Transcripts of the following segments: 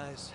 guys.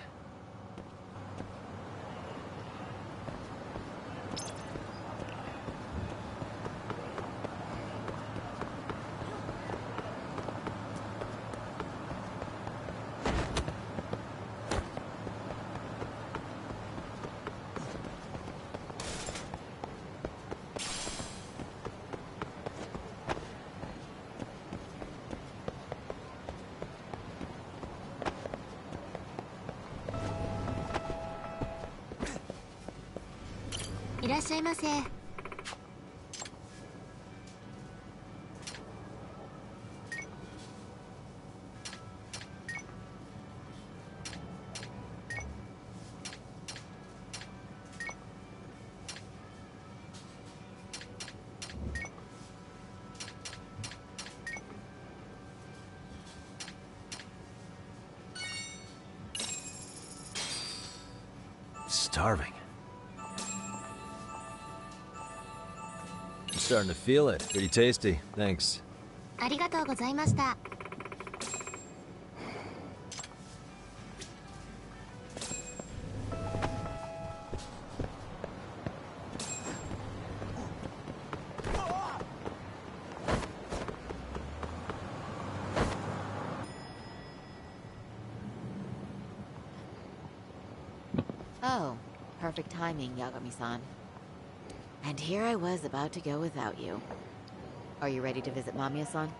Starving. I'm starting to feel it. Pretty tasty. Thanks. ありがとうございました。Oh, perfect timing, Yagami-san. And here I was about to go without you. Are you ready to visit Mamiya-san?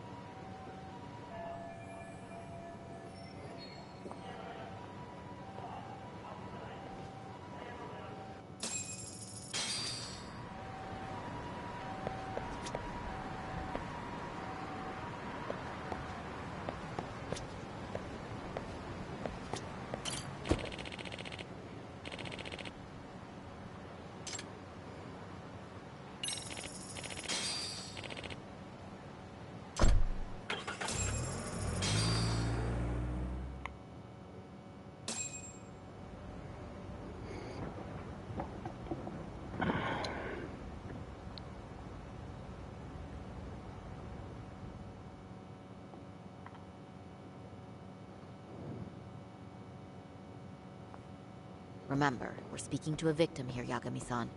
Remember, we're speaking to a victim here, Yagami-san.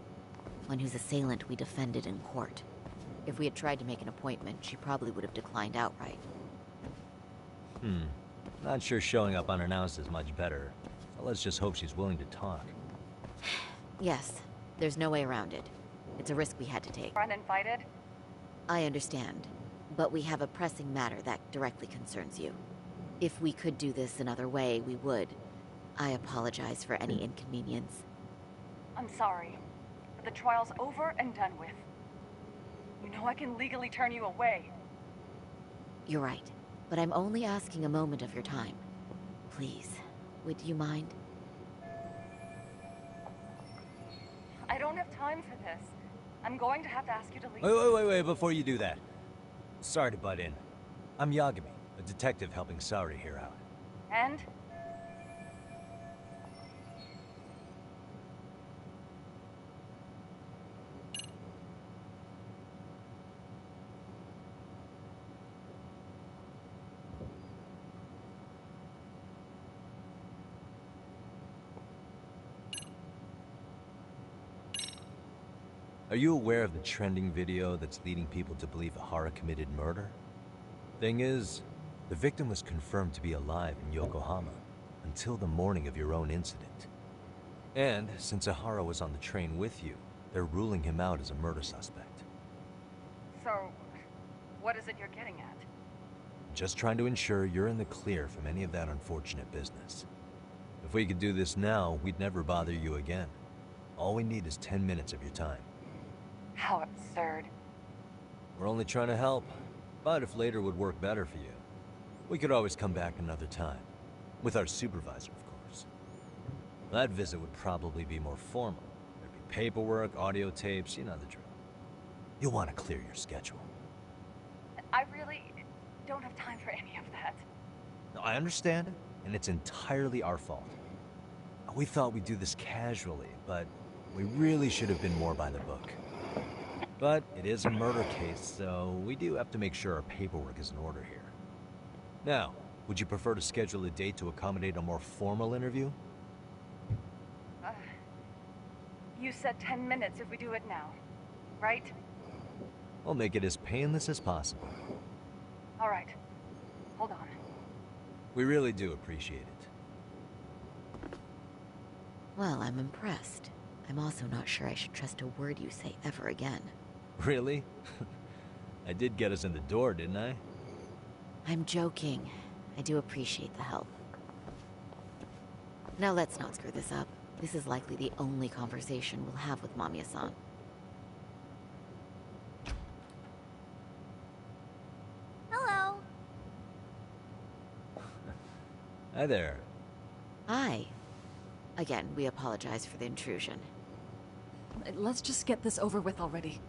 One whose assailant we defended in court. If we had tried to make an appointment, she probably would have declined outright. Not sure showing up unannounced is much better. So let's just hope she's willing to talk. Yes, there's no way around it. It's a risk we had to take. Uninvited? I understand, but we have a pressing matter that directly concerns you. If we could do this another way, we would. I apologize for any inconvenience. I'm sorry, but the trial's over and done with. You know I can legally turn you away. You're right, but I'm only asking a moment of your time. Please, would you mind? I don't have time for this. I'm going to have to ask you to leave. Wait, before you do that. Sorry to butt in. I'm Yagami, a detective helping Saori here out. And? Are you aware of the trending video that's leading people to believe Ahara committed murder? Thing is, the victim was confirmed to be alive in Yokohama until the morning of your own incident. And since Ahara was on the train with you, they're ruling him out as a murder suspect. So, what is it you're getting at? Just trying to ensure you're in the clear from any of that unfortunate business. If we could do this now, we'd never bother you again. All we need is 10 minutes of your time. How absurd. We're only trying to help, but if later would work better for you, we could always come back another time. With our supervisor, of course. That visit would probably be more formal. There'd be paperwork, audio tapes, you know the drill. You'll want to clear your schedule. I really don't have time for any of that. No, I understand, and it's entirely our fault. We thought we'd do this casually, but we really should have been more by the book. But it is a murder case, so we do have to make sure our paperwork is in order here. Now, Would you prefer to schedule a date to accommodate a more formal interview? You said 10 minutes if we do it now, right? I'll make it as painless as possible. All right. Hold on. We really do appreciate it. Well, I'm impressed. I'm also not sure I should trust a word you say ever again. Really? I did get us in the door, didn't I? I'm joking. I do appreciate the help. Now let's not screw this up. This is likely the only conversation we'll have with Mamiya-san. Hello. Hi there. Hi. Again, we apologize for the intrusion. Let's just get this over with already.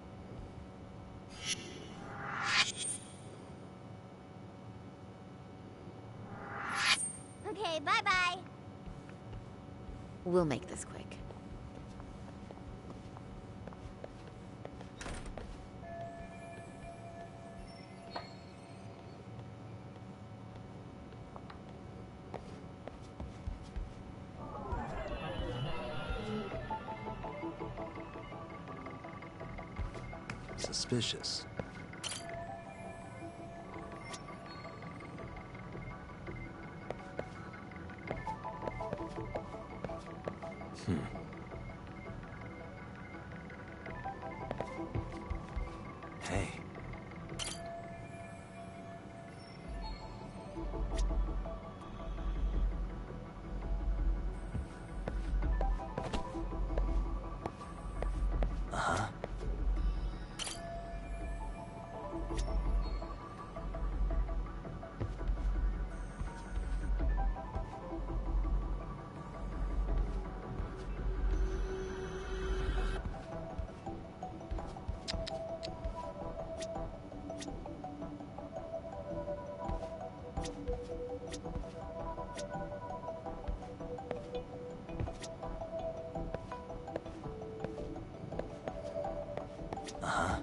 Okay, bye-bye. We'll make this quick. Suspicious. Hey. Uh-huh. Uh-huh.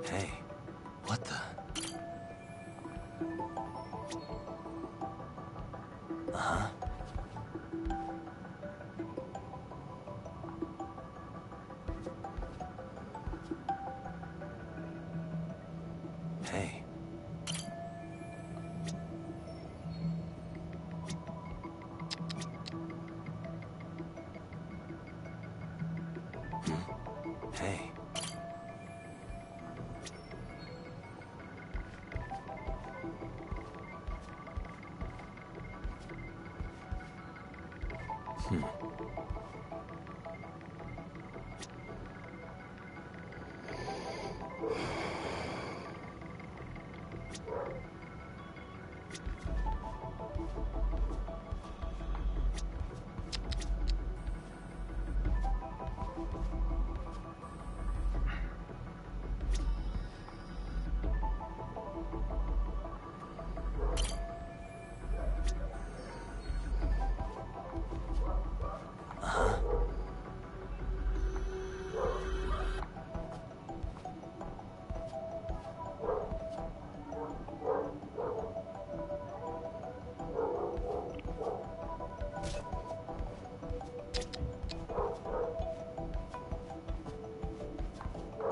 Hey, what the? Uh-huh. Hey. Hey.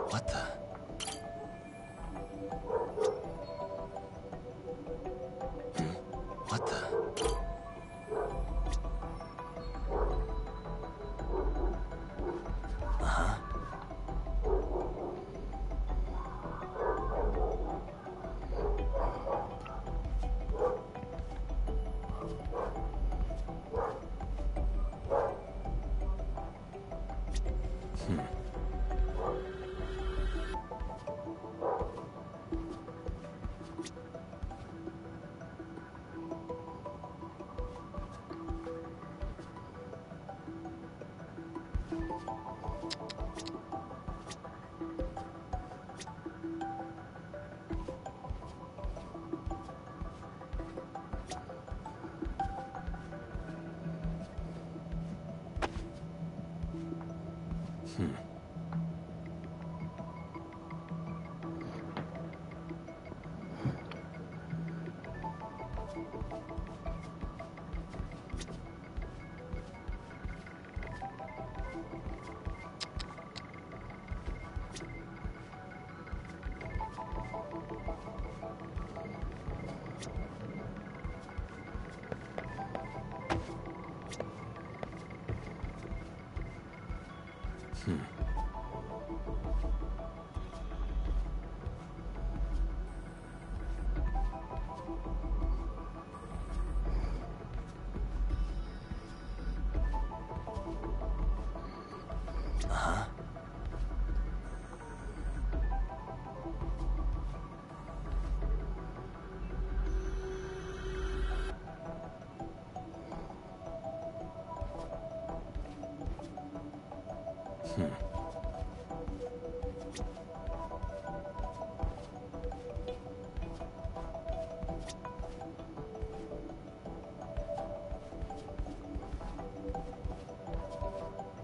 What the? What the? Uh-huh.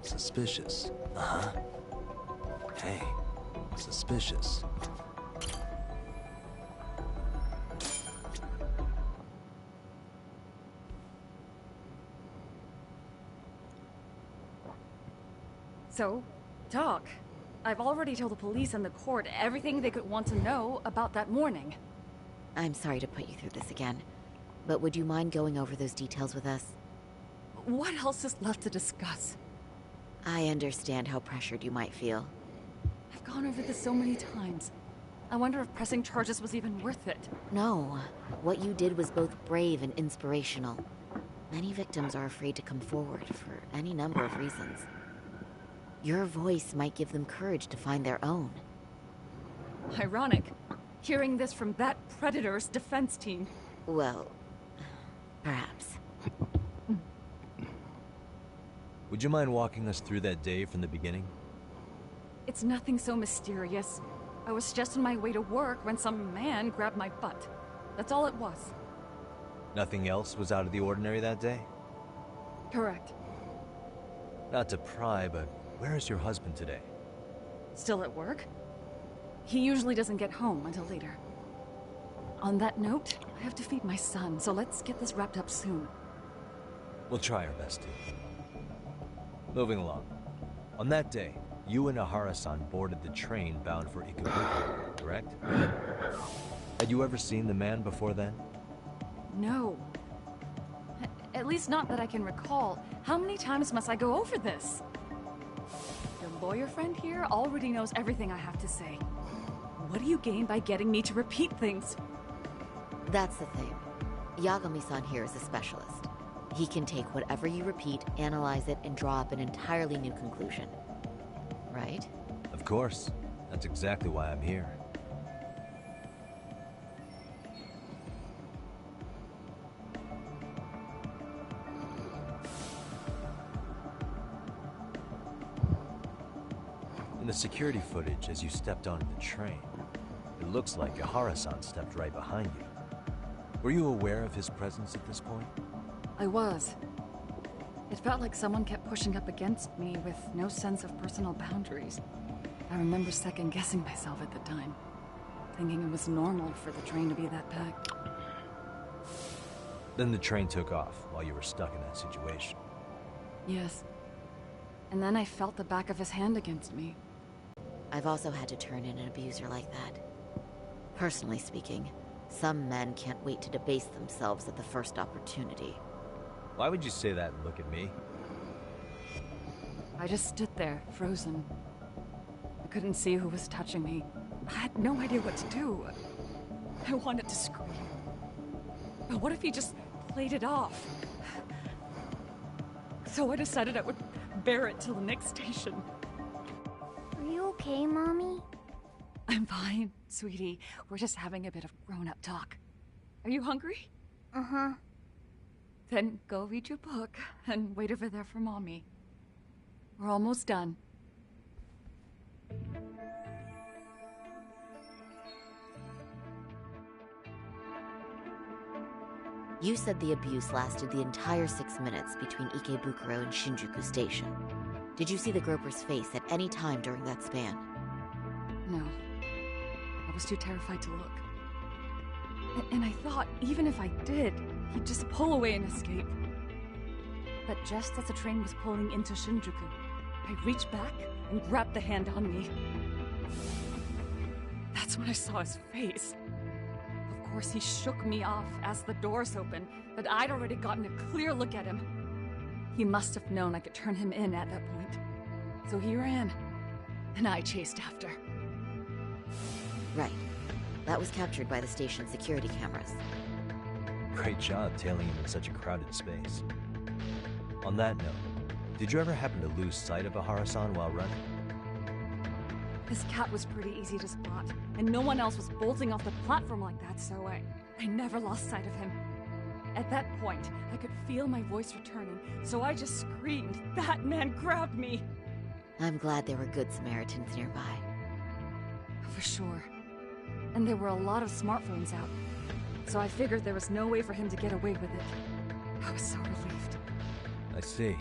Suspicious. Hey, suspicious. So, talk. I've already told the police and the court everything they could want to know about that morning. I'm sorry to put you through this again, but would you mind going over those details with us? What else is left to discuss? I understand how pressured you might feel. I've gone over this so many times. I wonder if pressing charges was even worth it. No, what you did was both brave and inspirational. Many victims are afraid to come forward for any number of reasons. Your voice might give them courage to find their own. Ironic, hearing this from that predator's defense team. Well, perhaps. Would you mind walking us through that day from the beginning? It's nothing so mysterious. I was just on my way to work when some man grabbed my butt. That's all it was. Nothing else was out of the ordinary that day? Correct. Not to pry, but where is your husband today? Still at work? He usually doesn't get home until later. On that note, I have to feed my son, so let's get this wrapped up soon. We'll try our best to. Moving along. On that day, you and Ahara-san boarded the train bound for Ikabuki, correct? Had you ever seen the man before then? No. At least not that I can recall. How many times must I go over this? Your lawyer friend here already knows everything I have to say. What do you gain by getting me to repeat things? That's the thing. Yagami-san here is a specialist. He can take whatever you repeat, analyze it, and draw up an entirely new conclusion. Right? Of course. That's exactly why I'm here. In the security footage as you stepped onto the train, it looks like Ahara-san stepped right behind you. Were you aware of his presence at this point? I was. It felt like someone kept pushing up against me with no sense of personal boundaries. I remember second-guessing myself at the time, thinking it was normal for the train to be that packed. Then the train took off while you were stuck in that situation. Yes. And then I felt the back of his hand against me. I've also had to turn in an abuser like that. Personally speaking, some men can't wait to debase themselves at the first opportunity. Why would you say that and look at me? I just stood there, frozen. I couldn't see who was touching me. I had no idea what to do. I wanted to scream. But what if he just played it off? So I decided I would bear it till the next station. Are you okay, Mommy? I'm fine, sweetie. We're just having a bit of grown-up talk. Are you hungry? Uh-huh. Then go read your book and wait over there for Mommy. We're almost done. You said the abuse lasted the entire 6 minutes between Ikebukuro and Shinjuku Station. Did you see the Groper's face at any time during that span? No. I was too terrified to look. And I thought, even if I did, he'd just pull away and escape. But just as the train was pulling into Shinjuku, I reached back and grabbed the hand on me. That's when I saw his face. Of course, he shook me off as the doors opened, but I'd already gotten a clear look at him. He must have known I could turn him in at that point. So he ran, and I chased after. Right. That was captured by the station's security cameras. Great job tailing him in such a crowded space. On that note, did you ever happen to lose sight of Ahara-san while running? His cat was pretty easy to spot, and no one else was bolting off the platform like that, so I never lost sight of him. At that point, I could feel my voice returning, so I just screamed, "That man grabbed me!" I'm glad there were good Samaritans nearby. For sure. And there were a lot of smartphones out, so I figured there was no way for him to get away with it. I was so relieved. I see.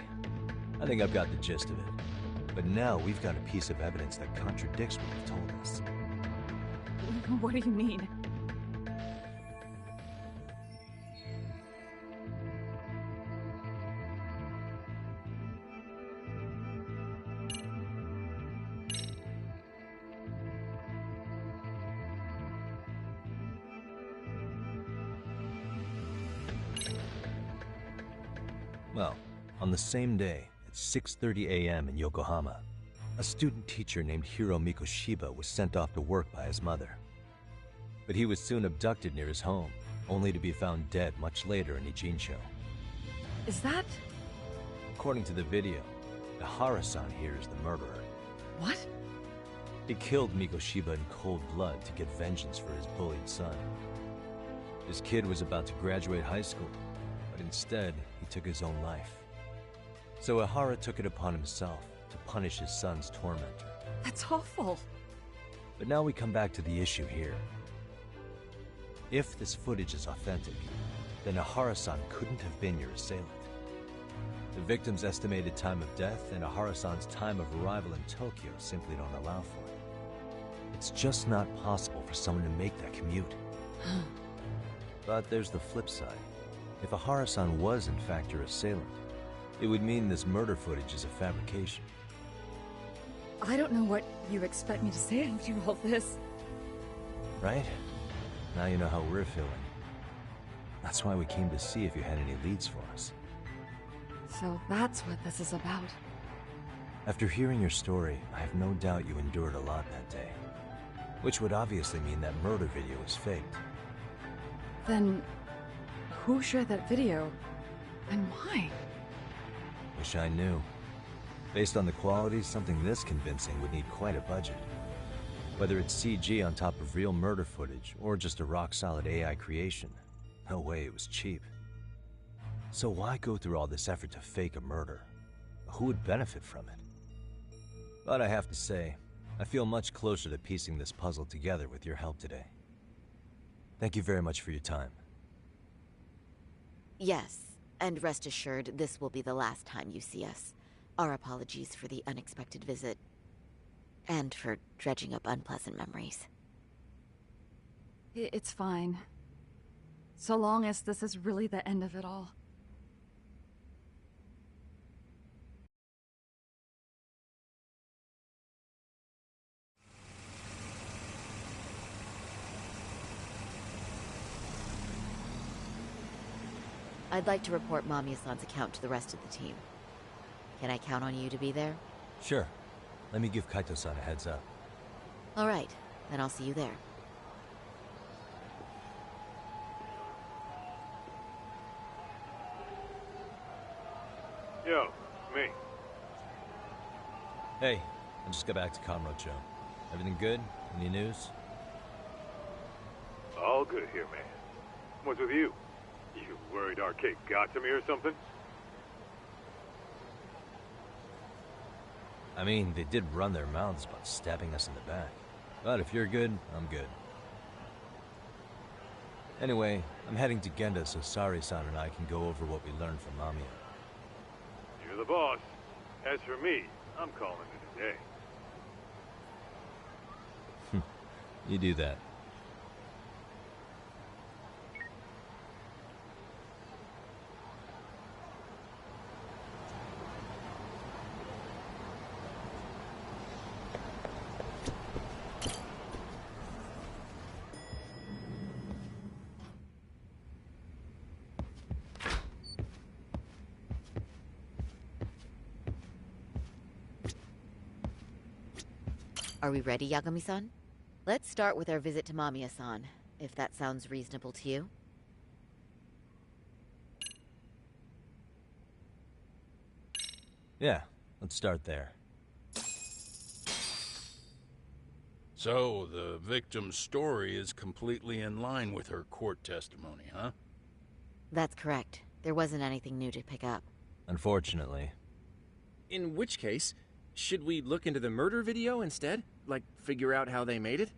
I think I've got the gist of it. But now we've got a piece of evidence that contradicts what you've told us. What do you mean? Well, on the same day, at 6:30 a.m. in Yokohama, a student teacher named Hiro Mikoshiba was sent off to work by his mother. But he was soon abducted near his home, only to be found dead much later in Ijincho. Is that... According to the video, Ahara-san here is the murderer. what? He killed Mikoshiba in cold blood to get vengeance for his bullied son. His kid was about to graduate high school, but instead, he took his own life. So Ahara took it upon himself to punish his son's tormentor. That's awful. But now we come back to the issue here. If this footage is authentic, then Ahara-san couldn't have been your assailant. The victim's estimated time of death and Ahara-san's time of arrival in Tokyo simply don't allow for it. It's just not possible for someone to make that commute. But there's the flip side. If Ahara-san was in fact your assailant, it would mean this murder footage is a fabrication. I don't know what you expect me to say after all this. Right? Now you know how we're feeling. That's why we came to see if you had any leads for us. So that's what this is about. After hearing your story, I have no doubt you endured a lot that day. Which would obviously mean that murder video was faked. Then, who shared that video? And why? Wish I knew. Based on the quality, something this convincing would need quite a budget. Whether it's CG on top of real murder footage, or just a rock-solid AI creation, no way it was cheap. So why go through all this effort to fake a murder? Who would benefit from it? But I have to say, I feel much closer to piecing this puzzle together with your help today. Thank you very much for your time. Yes, and rest assured, this will be the last time you see us. Our apologies for the unexpected visit, and for dredging up unpleasant memories. It's fine. So long as this is really the end of it all. I'd like to report Mamiya-san's account to the rest of the team. Can I count on you to be there? Sure. Let me give Kaito-san a heads up. All right, then I'll see you there. Yo, me. Hey, I just got back to Kamurocho. Everything good? Any news? All good here, man. What's with you? You worried Arcade got to me or something? I mean, they did run their mouths about stabbing us in the back. But if you're good, I'm good. Anyway, I'm heading to Genda so Sari-san and I can go over what we learned from Mamiya. You're the boss. As for me, I'm calling it a day. You do that. Are we ready, Yagami-san? Let's start with our visit to Mamiya-san, if that sounds reasonable to you. Yeah, let's start there. So, the victim's story is completely in line with her court testimony, huh? That's correct. There wasn't anything new to pick up. Unfortunately. In which case, should we look into the murder video instead? Like, figure out how they made it?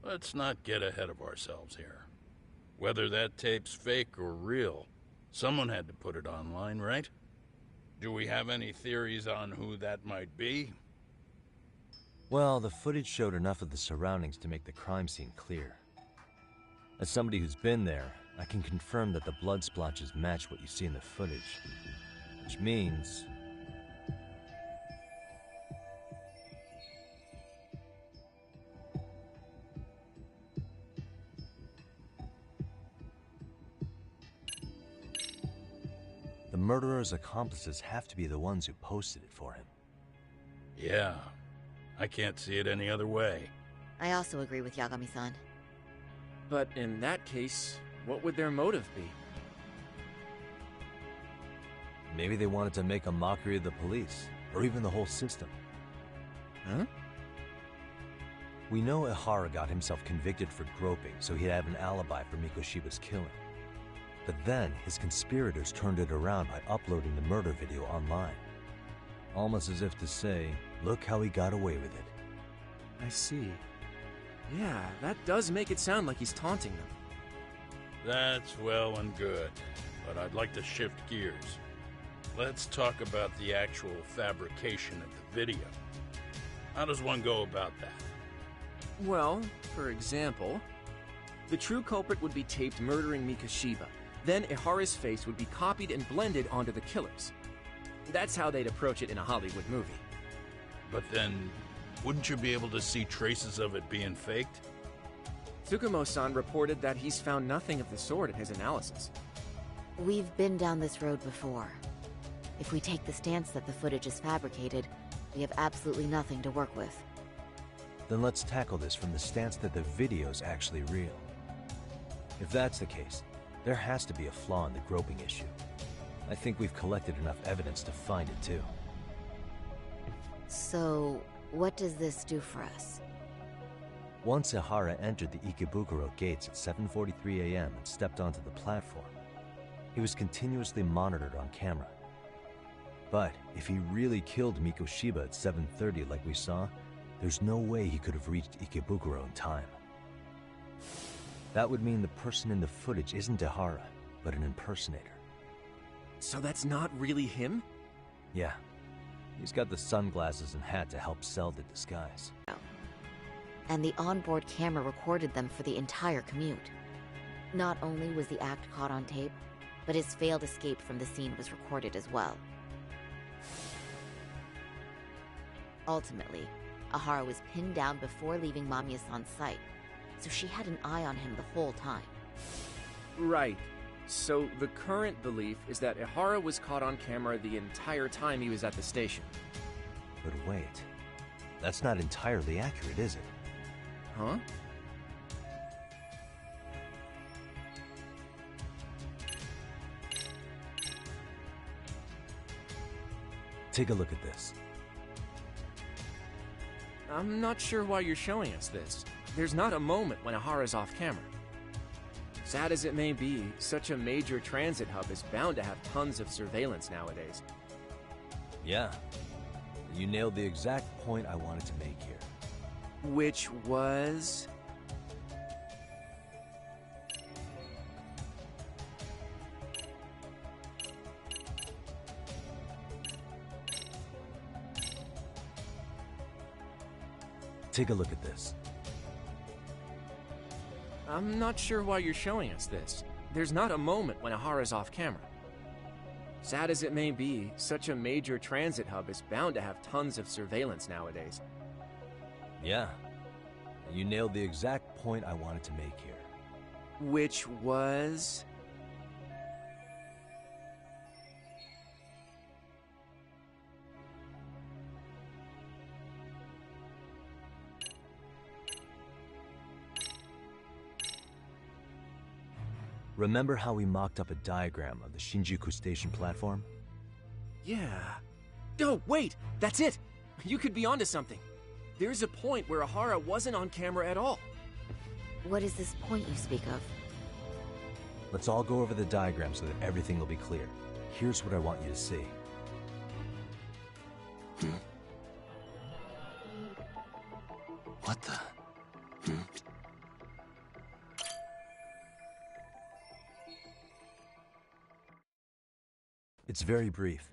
Let's not get ahead of ourselves here. Whether that tape's fake or real, someone had to put it online, right? Do we have any theories on who that might be? Well, the footage showed enough of the surroundings to make the crime scene clear. As somebody who's been there, I can confirm that the blood splotches match what you see in the footage. Which means... the murderer's accomplices have to be the ones who posted it for him. Yeah, I can't see it any other way. I also agree with Yagami-san. But in that case, what would their motive be? Maybe they wanted to make a mockery of the police, or even the whole system. Huh? We know Ihara got himself convicted for groping, so he'd have an alibi for Mikoshiba's killing. But then, his conspirators turned it around by uploading the murder video online. Almost as if to say, look how he got away with it. I see. Yeah, that does make it sound like he's taunting them. That's well and good, but I'd like to shift gears. Let's talk about the actual fabrication of the video. How does one go about that? Well, for example, the true culprit would be taped murdering Mikoshiba. Then Ihara's face would be copied and blended onto the killers. That's how they'd approach it in a Hollywood movie. But then, wouldn't you be able to see traces of it being faked? Tsukumo-san reported that he's found nothing of the sort in his analysis. We've been down this road before. If we take the stance that the footage is fabricated, we have absolutely nothing to work with. Then let's tackle this from the stance that the video's actually real. If that's the case, there has to be a flaw in the groping issue. I think we've collected enough evidence to find it too. So, what does this do for us? Once Ihara entered the Ikebukuro gates at 7:43 a.m. and stepped onto the platform, he was continuously monitored on camera. But if he really killed Mikoshiba at 7:30 like we saw, there's no way he could have reached Ikebukuro in time. That would mean the person in the footage isn't Ihara, but an impersonator. So that's not really him? Yeah. He's got the sunglasses and hat to help sell the disguise. And the onboard camera recorded them for the entire commute. Not only was the act caught on tape, but his failed escape from the scene was recorded as well. Ultimately, Ihara was pinned down before leaving Mamiya-san's sight, so she had an eye on him the whole time. Right. So the current belief is that Ihara was caught on camera the entire time he was at the station. But wait, that's not entirely accurate, is it? Huh? Take a look at this. I'm not sure why you're showing us this. There's not a moment when Ihara's off camera. Sad as it may be, such a major transit hub is bound to have tons of surveillance nowadays. Yeah. You nailed the exact point I wanted to make here. Which was... Take a look at this. I'm not sure why you're showing us this. There's not a moment when Ahara's off camera. Sad as it may be, such a major transit hub is bound to have tons of surveillance nowadays. Yeah. You nailed the exact point I wanted to make here. Which was... Remember how we mocked up a diagram of the Shinjuku station platform? Yeah. Oh, wait! That's it! You could be onto something. There's a point where Ahara wasn't on camera at all. What is this point you speak of? Let's all go over the diagram so that everything will be clear. Here's what I want you to see. What the? It's very brief,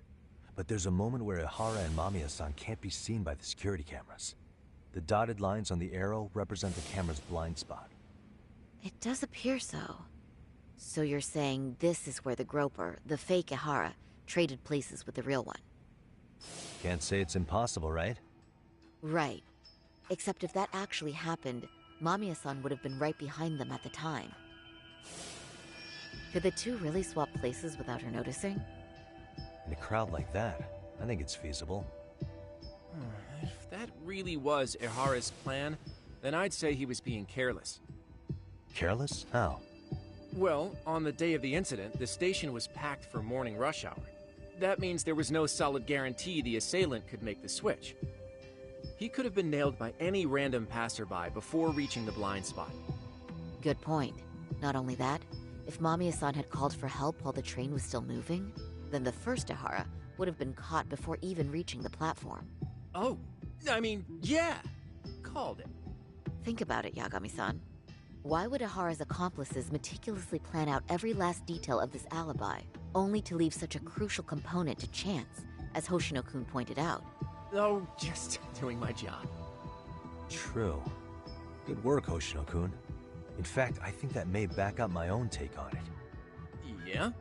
but there's a moment where Ihara and Mamiya-san can't be seen by the security cameras. The dotted lines on the arrow represent the camera's blind spot. It does appear so. So you're saying this is where the groper, the fake Ihara, traded places with the real one? Can't say it's impossible, right? Right. Except if that actually happened, Mamiya-san would have been right behind them at the time. Could the two really swap places without her noticing? In a crowd like that, I think it's feasible. If that really was Ihara's plan, then I'd say he was being careless. Careless? How? Well, on the day of the incident, the station was packed for morning rush hour. That means there was no solid guarantee the assailant could make the switch. He could have been nailed by any random passerby before reaching the blind spot. Good point. Not only that, if Mamiya-san had called for help while the train was still moving, then the first Ihara would have been caught before even reaching the platform. Oh, I mean, yeah! Called it. Think about it, Yagami-san. Why would Ihara's accomplices meticulously plan out every last detail of this alibi, only to leave such a crucial component to chance, as Hoshino-kun pointed out? Oh, just doing my job. True. Good work, Hoshino-kun. In fact, I think that may back up my own take on it. Yeah?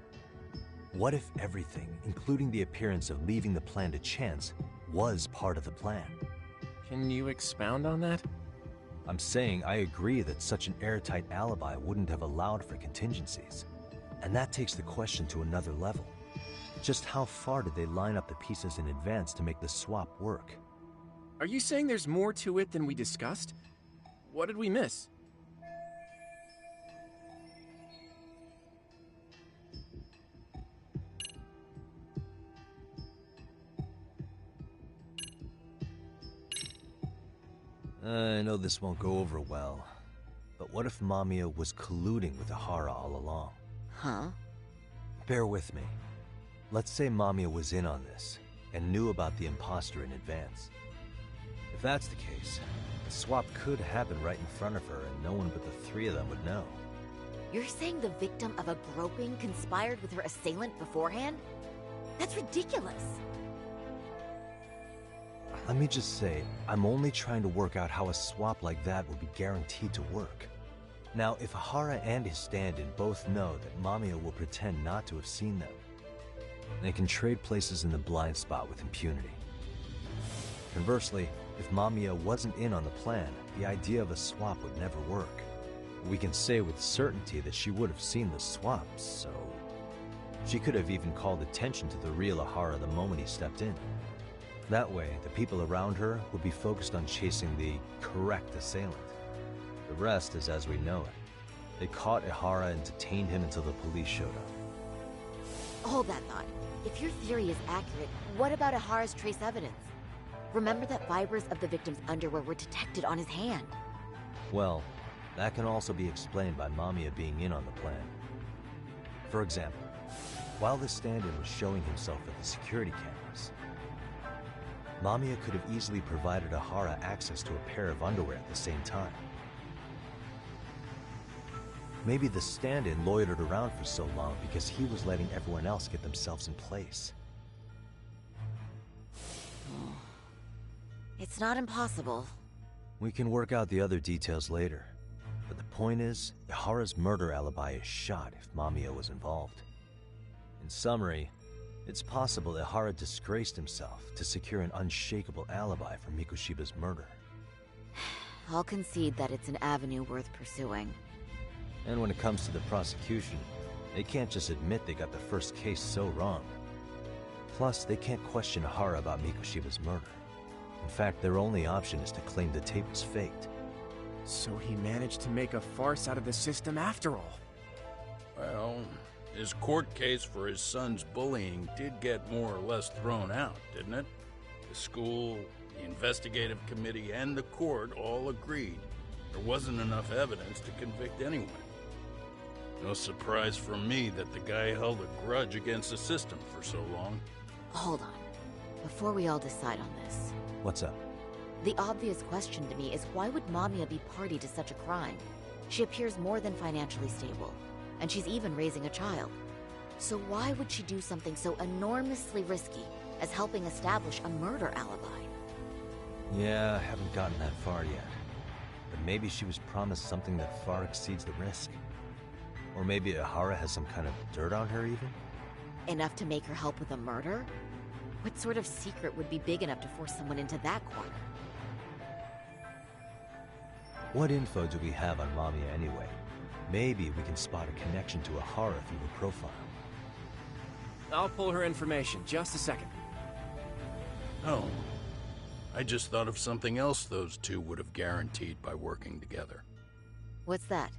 What if everything, including the appearance of leaving the plan to chance, was part of the plan? Can you expound on that? I'm saying I agree that such an airtight alibi wouldn't have allowed for contingencies. And that takes the question to another level. Just how far did they line up the pieces in advance to make the swap work? Are you saying there's more to it than we discussed? What did we miss? I know this won't go over well, but what if Mamiya was colluding with Ihara all along? Huh? Bear with me. Let's say Mamiya was in on this, and knew about the imposter in advance. If that's the case, the swap could happen right in front of her and no one but the three of them would know. You're saying the victim of a groping conspired with her assailant beforehand? That's ridiculous! Let me just say, I'm only trying to work out how a swap like that would be guaranteed to work. Now, if Ihara and his stand-in both know that Mamiya will pretend not to have seen them, they can trade places in the blind spot with impunity. Conversely, if Mamiya wasn't in on the plan, the idea of a swap would never work. We can say with certainty that she would have seen the swap, so... she could have even called attention to the real Ihara the moment he stepped in. That way, the people around her would be focused on chasing the correct assailant. The rest is as we know it. They caught Ihara and detained him until the police showed up. Hold that thought. If your theory is accurate, what about Ihara's trace evidence? Remember that fibers of the victim's underwear were detected on his hand. Well, that can also be explained by Mamiya being in on the plan. For example, while the stand-in was showing himself at the security cameras, Mamiya could have easily provided Ihara access to a pair of underwear at the same time. Maybe the stand-in loitered around for so long because he was letting everyone else get themselves in place. It's not impossible. We can work out the other details later. But the point is, Ihara's murder alibi is shot if Mamiya was involved. In summary, it's possible Ihara disgraced himself to secure an unshakable alibi for Mikoshiba's murder. I'll concede that it's an avenue worth pursuing. And when it comes to the prosecution, they can't just admit they got the first case so wrong. Plus, they can't question Ihara about Mikoshiba's murder. In fact, their only option is to claim the tape was faked. So he managed to make a farce out of the system after all. Well, his court case for his son's bullying did get more or less thrown out, didn't it? The school, the investigative committee, and the court all agreed there wasn't enough evidence to convict anyone. No surprise for me that the guy held a grudge against the system for so long. Hold on. Before we all decide on this, What's up? the obvious question to me is why would Mamiya be party to such a crime? She appears more than financially stable, and she's even raising a child. So why would she do something so enormously risky as helping establish a murder alibi? Yeah, I haven't gotten that far yet. But maybe she was promised something that far exceeds the risk. Or maybe Ihara has some kind of dirt on her even? Enough to make her help with a murder? What sort of secret would be big enough to force someone into that corner? What info do we have on Mamiya anyway? Maybe we can spot a connection to Ihara through her profile. I'll pull her information. Just a second. Oh, I just thought of something else those two would have guaranteed by working together. What's that?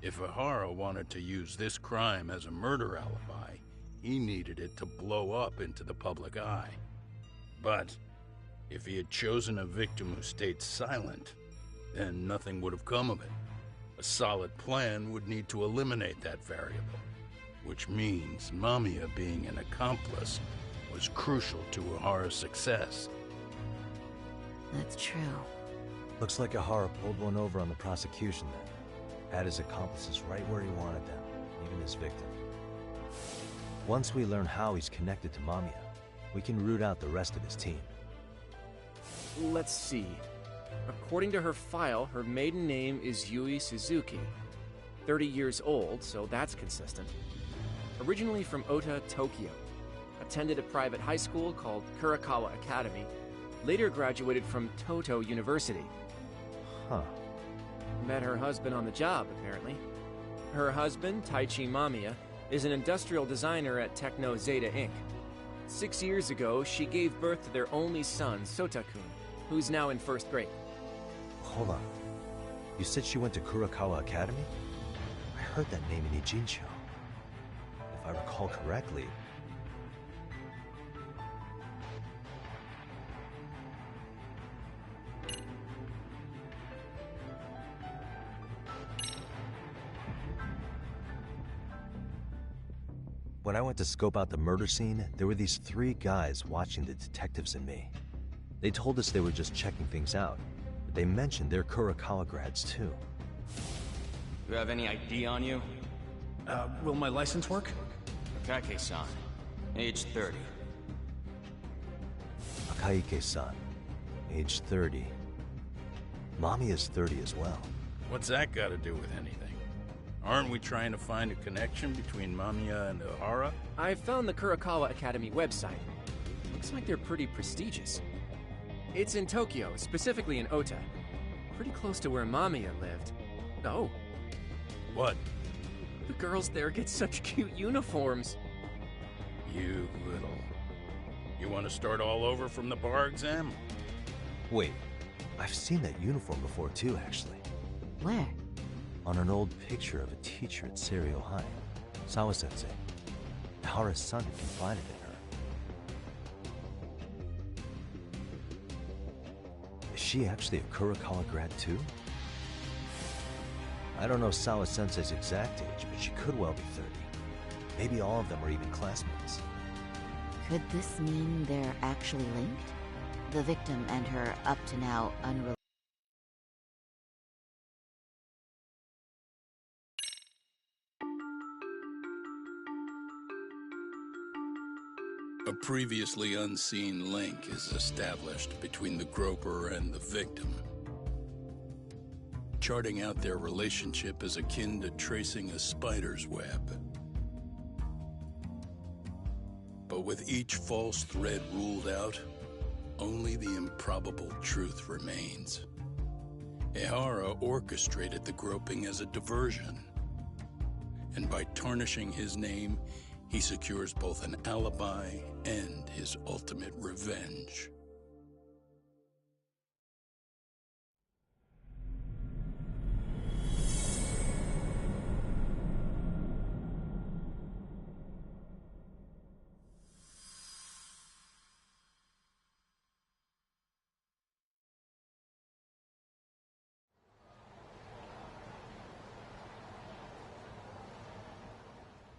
If Ihara wanted to use this crime as a murder alibi, he needed it to blow up into the public eye. But if he had chosen a victim who stayed silent, then nothing would have come of it. A solid plan would need to eliminate that variable, which means Mamiya being an accomplice was crucial to Ihara's success. That's true. Looks like Ihara pulled one over on the prosecution then. Had his accomplices right where he wanted them, even his victim. Once we learn how he's connected to Mamiya, we can root out the rest of his team. Let's see. According to her file, her maiden name is Yui Suzuki. 30 years old, so that's consistent. Originally from Ota, Tokyo. Attended a private high school called Kurakawa Academy. Later graduated from Toto University. Huh. Met her husband on the job, apparently. Her husband, Taichi Mamiya, is an industrial designer at Techno Zeta Inc. 6 years ago, she gave birth to their only son, Sota-kun, who's now in first grade. Hold on. You said she went to Kurakawa Academy? I heard that name in Ijincho. If I recall correctly... When I went to scope out the murder scene, there were these 3 guys watching the detectives and me. They told us they were just checking things out, but they mentioned they're Kurakawa grads too. You have any ID on you? Will my license work? Akake-san, age 30. Akaike-san, age 30. Mommy is 30 as well. What's that got to do with anything? Aren't we trying to find a connection between Mamiya and Ihara? I found the Kurakawa Academy website. Looks like they're pretty prestigious. It's in Tokyo, specifically in Ota. Pretty close to where Mamiya lived. Oh, What? the girls there get such cute uniforms. You little... You want to start all over from the bar exam? Wait, I've seen that uniform before too, actually. Where? On an old picture of a teacher at Seiryo High. Sawa-sensei. Ihara's son had confided in her. Is she actually a Kurakawa grad too? I don't know Sawa-sensei's exact age, but she could well be 30. Maybe all of them are even classmates. Could this mean they're actually linked? The victim and her up-to-now unrelated... A previously unseen link is established between the groper and the victim. charting out their relationship is akin to tracing a spider's web. But with each false thread ruled out, only the improbable truth remains. Ehara orchestrated the groping as a diversion. And by tarnishing his name, he secures both an alibi and his ultimate revenge.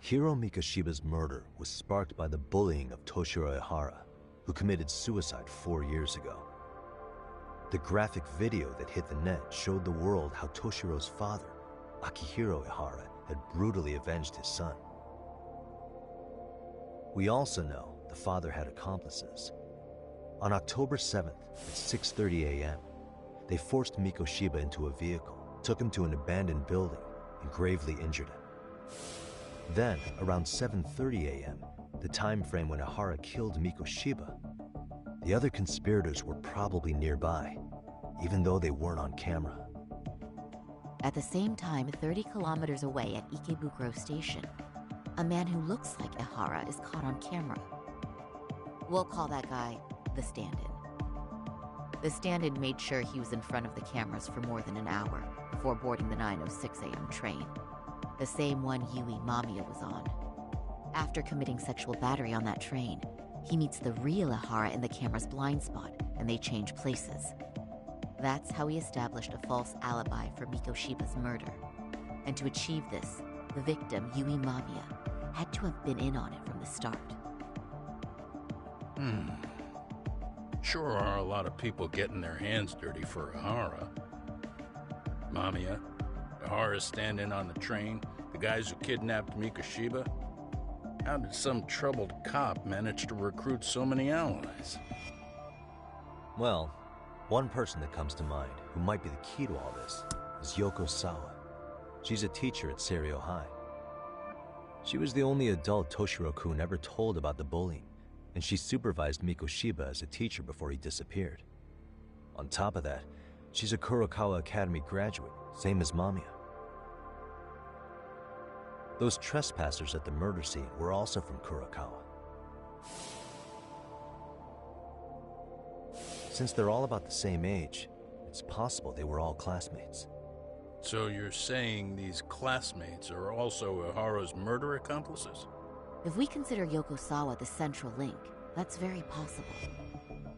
Hiro Mikoshiba's murder was sparked by the bullying of Toshiro Ehara, who committed suicide 4 years ago. The graphic video that hit the net showed the world how Toshiro's father, Akihiro Ehara, had brutally avenged his son. We also know the father had accomplices. On October 7th at 6:30 a.m., they forced Mikoshiba into a vehicle, took him to an abandoned building, and gravely injured him. Then, around 7:30 a.m., the time frame when Ehara killed Mikoshiba, the other conspirators were probably nearby, even though they weren't on camera. At the same time, 30 kilometers away at Ikebukuro Station, a man who looks like Ehara is caught on camera. We'll call that guy the stand-in. The stand-in made sure he was in front of the cameras for more than an hour before boarding the 9:06 a.m. train. The same one Yui Mamiya was on. After committing sexual battery on that train, he meets the real Ehara in the camera's blind spot, and they change places. That's how he established a false alibi for Mikoshiba's murder. And to achieve this, the victim, Yui Mamiya, had to have been in on it from the start. Sure are a lot of people getting their hands dirty for Ehara. Mamiya, Ehara's stand-in on the train, the guys who kidnapped Mikoshiba. How did some troubled cop manage to recruit so many allies? Well, one person that comes to mind who might be the key to all this is Yoko Sawa. She's a teacher at Seiryo High. She was the only adult Toshiro-kun ever told about the bullying, and she supervised Mikoshiba as a teacher before he disappeared. On top of that, she's a Kurokawa Academy graduate, same as Mamiya. Those trespassers at the murder scene were also from Kurokawa. Since they're all about the same age, it's possible they were all classmates. So you're saying these classmates are also Ehara's murder accomplices? If we consider Yoko Sawa the central link, that's very possible.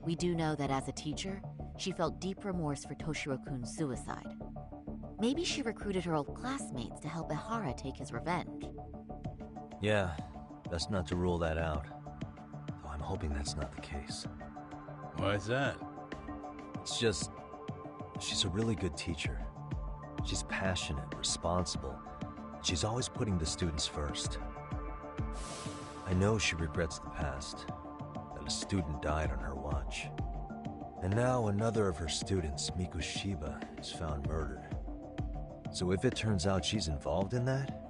We do know that as a teacher, she felt deep remorse for Toshiro-kun's suicide. Maybe she recruited her old classmates to help Ehara take his revenge. Yeah, best not to rule that out. Though I'm hoping that's not the case. Why's that? It's just, she's a really good teacher. She's passionate, responsible. She's always putting the students first. I know she regrets the past, that a student died on her watch. And now another of her students, Mikoshiba, is found murdered. So if it turns out she's involved in that,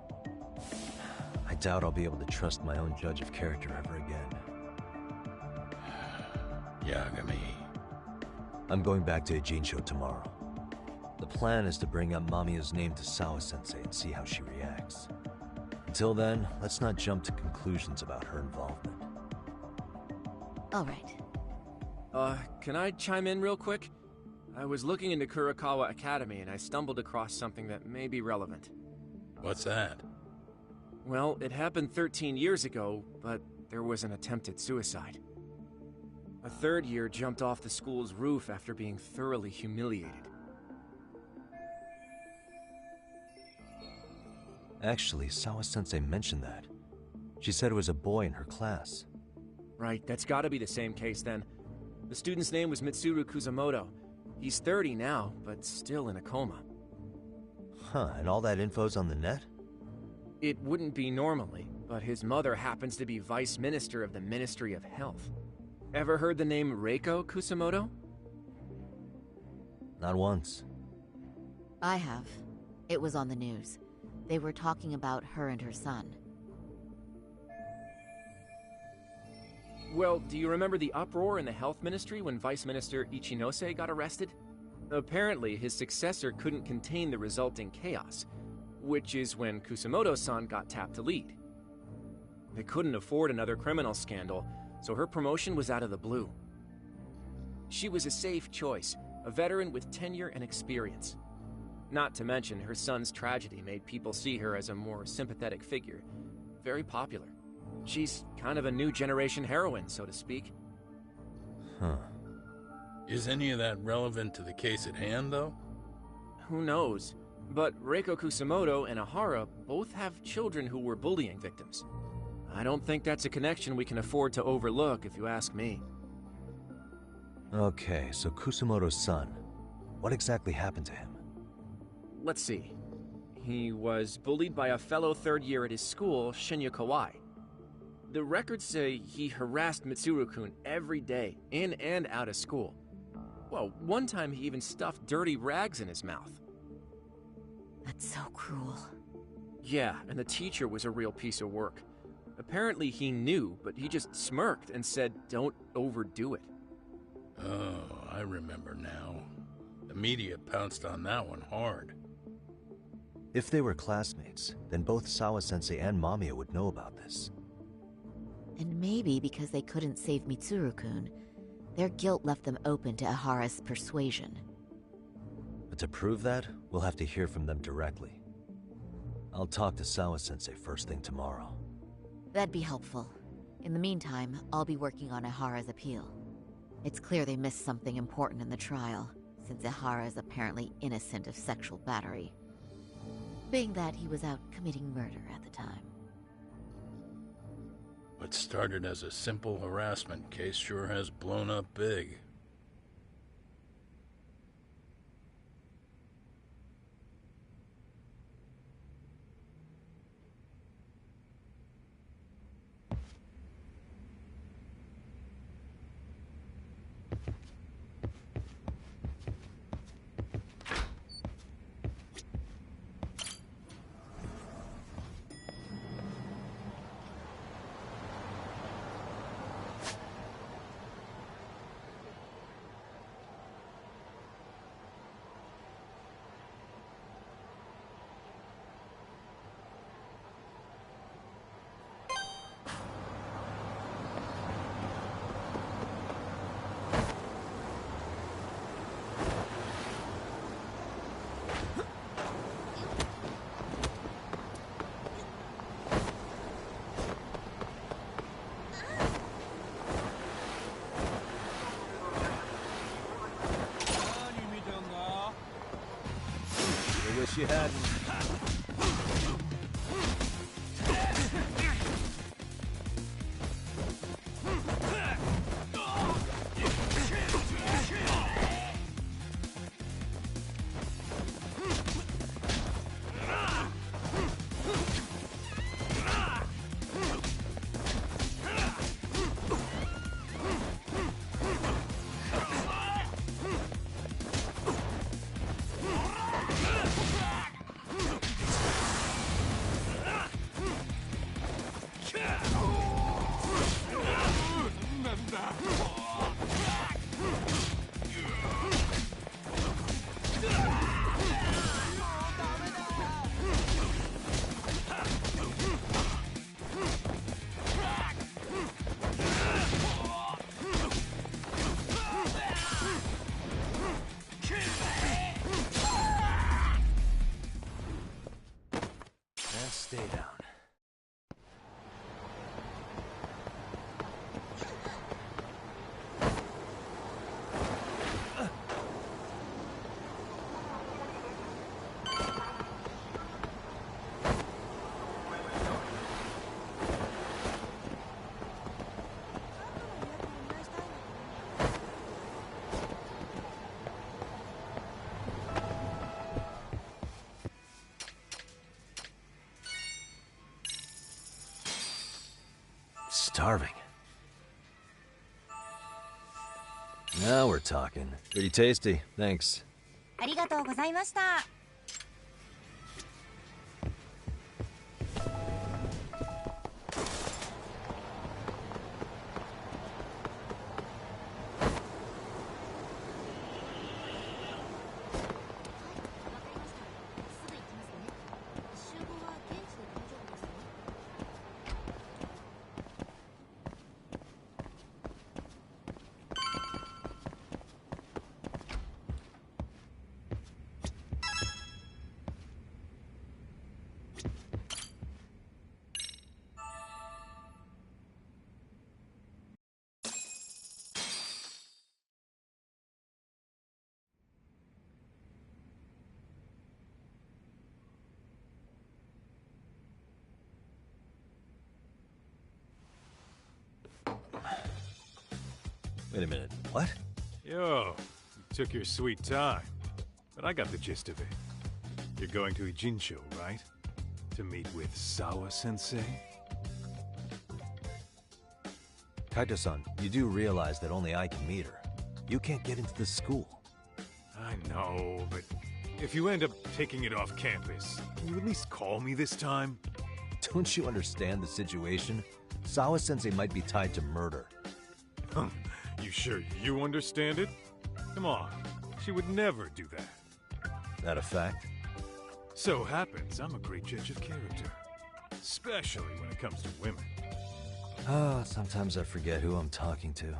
I doubt I'll be able to trust my own judge of character ever again. Yagami. I'm going back to Ijincho tomorrow. The plan is to bring up Mamiya's name to Sawa-sensei and see how she reacts. Until then, let's not jump to conclusions about her involvement. All right. Can I chime in real quick? I was looking into Kurokawa Academy and I stumbled across something that may be relevant. What's that? Well, it happened 13 years ago, but there was an attempted suicide. A third year jumped off the school's roof after being thoroughly humiliated. Actually, Sawa-sensei mentioned that. She said it was a boy in her class. Right, that's gotta be the same case then. The student's name was Mitsuru Kusamoto. He's 30 now, but still in a coma. Huh, and all that info's on the net? It wouldn't be normally, but his mother happens to be Vice Minister of the Ministry of Health. Ever heard the name Reiko Kusamoto? Not once. I have. It was on the news. They were talking about her and her son. Well, do you remember the uproar in the health ministry when Vice Minister Ichinose got arrested? Apparently, his successor couldn't contain the resulting chaos, which is when Kusumoto-san got tapped to lead. They couldn't afford another criminal scandal, so her promotion was out of the blue. She was a safe choice, a veteran with tenure and experience. Not to mention, her son's tragedy made people see her as a more sympathetic figure. Very popular. She's kind of a new generation heroine, so to speak. Huh. Is any of that relevant to the case at hand, though? Who knows? But Reiko Kusumoto and Ahara both have children who were bullying victims. I don't think that's a connection we can afford to overlook, if you ask me. Okay, so Kusumoto's son. What exactly happened to him? Let's see. He was bullied by a fellow third year at his school, Shinya Kawai. The records say he harassed Mitsuru-kun every day, in and out of school. Well, one time he even stuffed dirty rags in his mouth. That's so cruel. Yeah, and the teacher was a real piece of work. Apparently he knew, but he just smirked and said, "Don't overdo it." Oh, I remember now. The media pounced on that one hard. If they were classmates, then both Sawa-sensei and Mamiya would know about this. And maybe because they couldn't save Mitsuru-kun, their guilt left them open to Ahara's persuasion. But to prove that, we'll have to hear from them directly. I'll talk to Sawa-sensei first thing tomorrow. That'd be helpful. In the meantime, I'll be working on Ahara's appeal. It's clear they missed something important in the trial, since Ahara is apparently innocent of sexual battery. Being that he was out committing murder at the time. What started as a simple harassment case sure has blown up big. Wish you hadn't. Stay down. Starving. Now we're talking. Pretty tasty, thanks. ありがとうございました。Wait a minute, what? Yo, you took your sweet time. But I got the gist of it. You're going to Ijincho, right? To meet with Sawa-sensei? Kaito-san, you do realize that only I can meet her. You can't get into the school. I know, but if you end up taking it off campus, can you at least call me this time? Don't you understand the situation? Sawa-sensei might be tied to murder. You sure you understand it? Come on, she would never do that. That a fact? So happens I'm a great judge of character. Especially when it comes to women. Sometimes I forget who I'm talking to.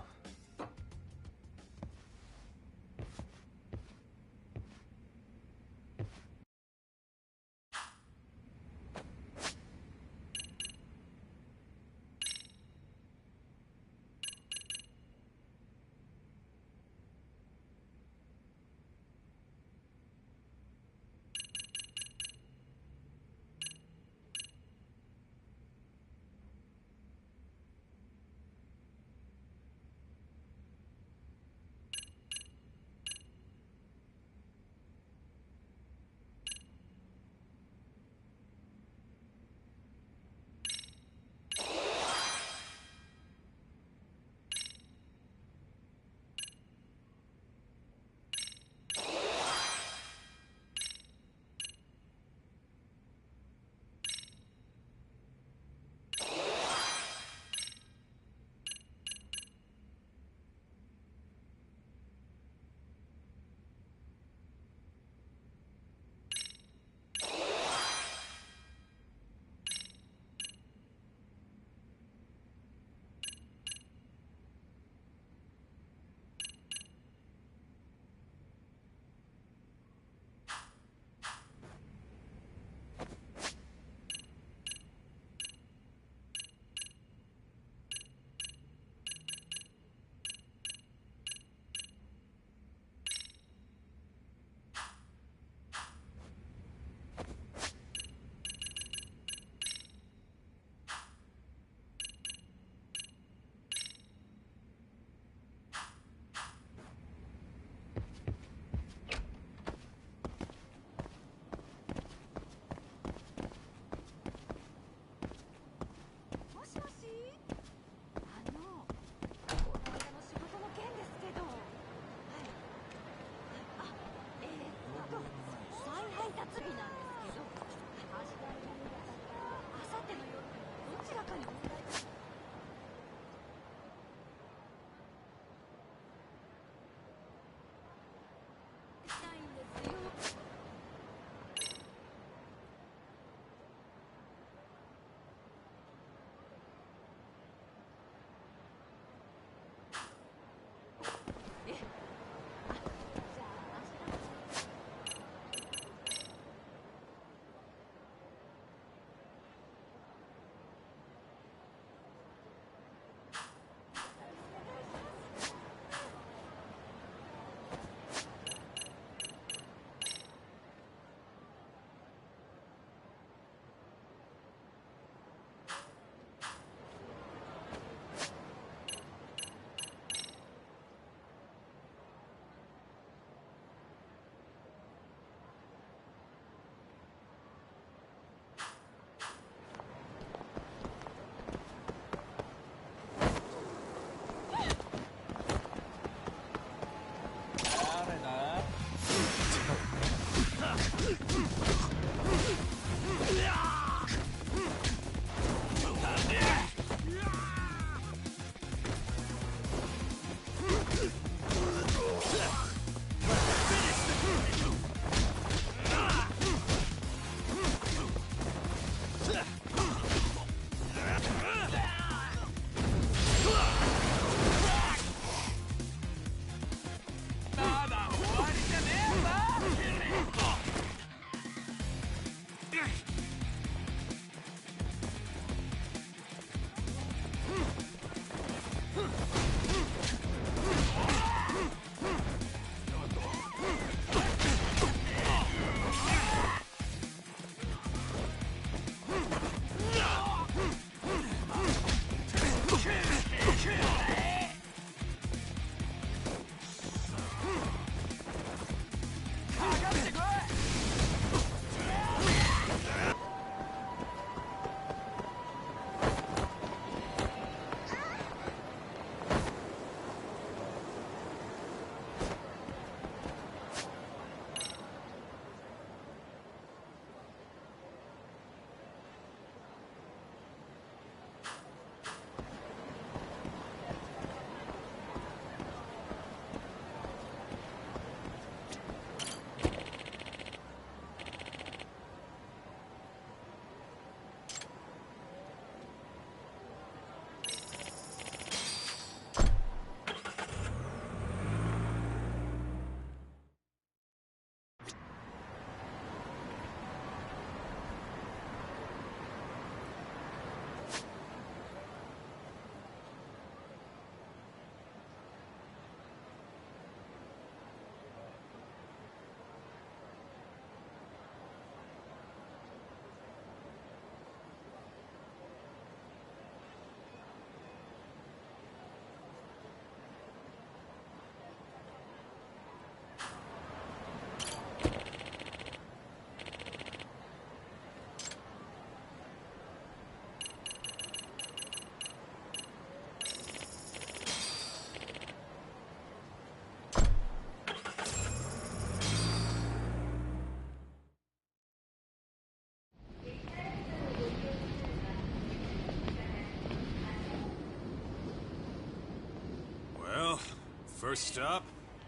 First stop,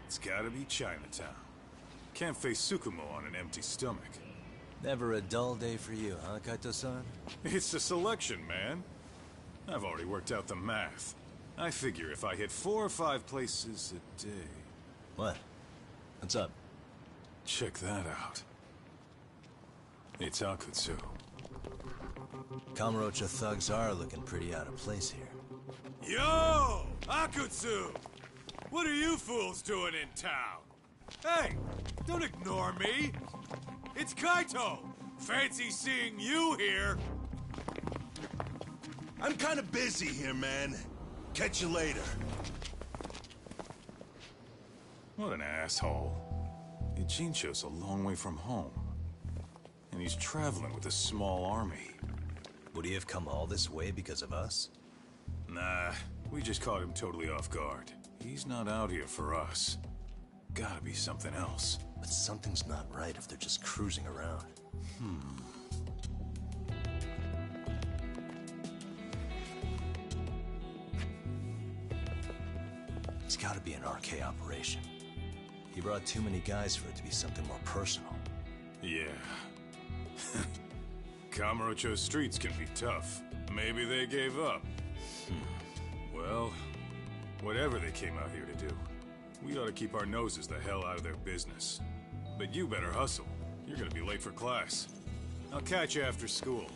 it's gotta be Chinatown. Can't face Tsukumo on an empty stomach. Never a dull day for you, huh, Kaito-san? It's the selection, man. I've already worked out the math. I figure if I hit 4 or 5 places a day... What? What's up? Check that out. It's Akutsu. Kamurocho thugs are looking pretty out of place here. Yo! Akutsu! What are you fools doing in town? Hey! Don't ignore me! It's Kaito! Fancy seeing you here! I'm kinda busy here, man. Catch you later. What an asshole. Ijincho's a long way from home. And he's traveling with a small army. Would he have come all this way because of us? Nah, we just caught him totally off guard. He's not out here for us. Gotta be something else. But something's not right if they're just cruising around. It's gotta be an RK operation. He brought too many guys for it to be something more personal. Yeah. Kamurocho streets can be tough. Maybe they gave up. Well, whatever they came out here to do, we ought to keep our noses the hell out of their business. But you better hustle. You're gonna be late for class. I'll catch you after school.